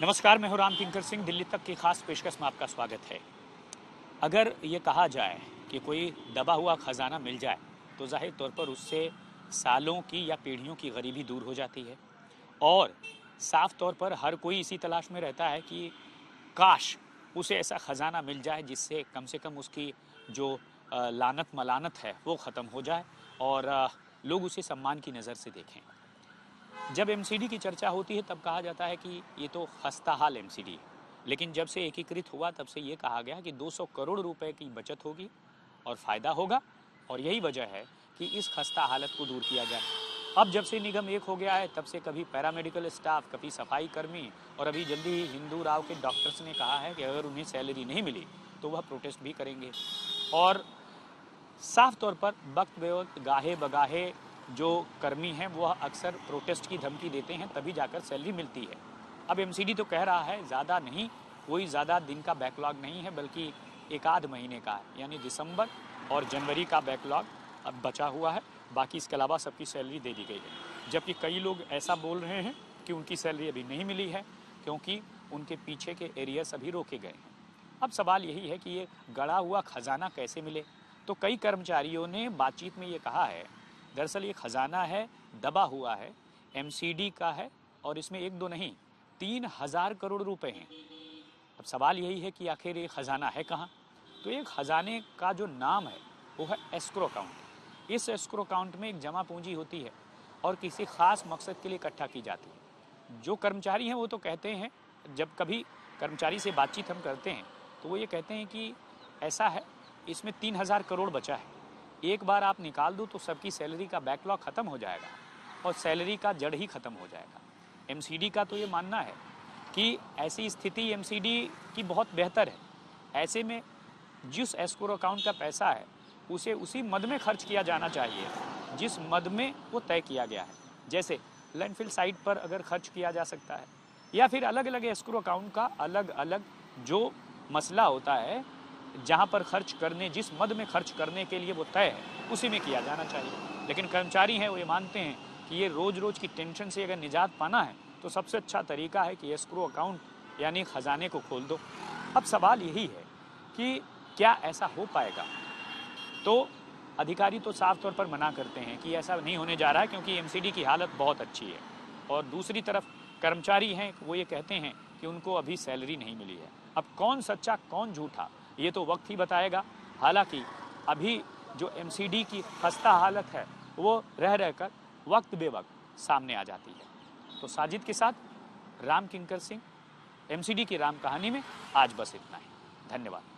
नमस्कार, मैं हूं राम किंकर सिंह। दिल्ली तक की खास पेशकश में आपका स्वागत है। अगर ये कहा जाए कि कोई दबा हुआ खजाना मिल जाए तो जाहिर तौर पर उससे सालों की या पीढ़ियों की गरीबी दूर हो जाती है और साफ तौर पर हर कोई इसी तलाश में रहता है कि काश उसे ऐसा खजाना मिल जाए जिससे कम से कम उसकी जो लानत मलानत है वो ख़त्म हो जाए और लोग उसे सम्मान की नज़र से देखें। जब एमसीडी की चर्चा होती है तब कहा जाता है कि ये तो खस्ता हाल एमसीडी है, लेकिन जब से एकीकृत हुआ तब से ये कहा गया कि 200 करोड़ रुपए की बचत होगी और फ़ायदा होगा और यही वजह है कि इस खस्ता हालत को दूर किया जाए। अब जब से निगम एक हो गया है तब से कभी पैरामेडिकल स्टाफ, कभी सफाई कर्मी और अभी जल्दी ही हिंदू राव के डॉक्टर्स ने कहा है कि अगर उन्हें सैलरी नहीं मिली तो वह प्रोटेस्ट भी करेंगे। और साफ तौर पर वक्त बेवक्त गाहे बगाहे जो कर्मी हैं वो अक्सर प्रोटेस्ट की धमकी देते हैं, तभी जाकर सैलरी मिलती है। अब एमसीडी तो कह रहा है ज़्यादा नहीं, कोई ज़्यादा दिन का बैकलॉग नहीं है, बल्कि एक आध महीने का है, यानी दिसंबर और जनवरी का बैकलॉग अब बचा हुआ है। बाकी इसके अलावा सबकी सैलरी दे दी गई है। जबकि कई लोग ऐसा बोल रहे हैं कि उनकी सैलरी अभी नहीं मिली है क्योंकि उनके पीछे के एरियर्स अभी रोके गए हैं। अब सवाल यही है कि ये गड़ा हुआ खजाना कैसे मिले। तो कई कर्मचारियों ने बातचीत में ये कहा है, दरअसल ये खजाना है, दबा हुआ है, एमसीडी का है और इसमें एक दो नहीं 3,000 करोड़ रुपए हैं। अब सवाल यही है कि आखिर ये खजाना है कहाँ। तो एक खजाने का जो नाम है वो है एस्क्रो अकाउंट। इस एस्क्रो अकाउंट में एक जमा पूंजी होती है और किसी खास मकसद के लिए इकट्ठा की जाती है। जो कर्मचारी हैं वो तो कहते हैं, जब कभी कर्मचारी से बातचीत हम करते हैं तो वो ये कहते हैं कि ऐसा है, इसमें 3,000 करोड़ बचा है, एक बार आप निकाल दो तो सबकी सैलरी का बैकलॉग ख़त्म हो जाएगा और सैलरी का जड़ ही ख़त्म हो जाएगा। एमसीडी का तो ये मानना है कि ऐसी स्थिति एमसीडी की बहुत बेहतर है। ऐसे में जिस एस्क्रो अकाउंट का पैसा है उसे उसी मद में खर्च किया जाना चाहिए जिस मद में वो तय किया गया है। जैसे लैंडफिल साइट पर अगर खर्च किया जा सकता है या फिर अलग अलग एस्क्रो अकाउंट का अलग अलग जो मसला होता है, जहाँ पर खर्च करने, जिस मद में खर्च करने के लिए वो तय है उसी में किया जाना चाहिए। लेकिन कर्मचारी हैं वो ये मानते हैं कि ये रोज़ रोज़ की टेंशन से अगर निजात पाना है तो सबसे अच्छा तरीका है कि एस्क्रो अकाउंट यानी ख़जाने को खोल दो। अब सवाल यही है कि क्या ऐसा हो पाएगा। तो अधिकारी तो साफ तौर पर मना करते हैं कि ऐसा नहीं होने जा रहा है क्योंकि एमसीडी की हालत बहुत अच्छी है, और दूसरी तरफ कर्मचारी हैं वो ये कहते हैं कि उनको अभी सैलरी नहीं मिली है। अब कौन सच्चा कौन झूठा ये तो वक्त ही बताएगा। हालांकि अभी जो एमसीडी की खस्ता हालत है वो रह रहकर वक्त बेवक्त सामने आ जाती है। तो साजिद के साथ राम किंकर सिंह, एमसीडी की राम कहानी में आज बस इतना ही। धन्यवाद।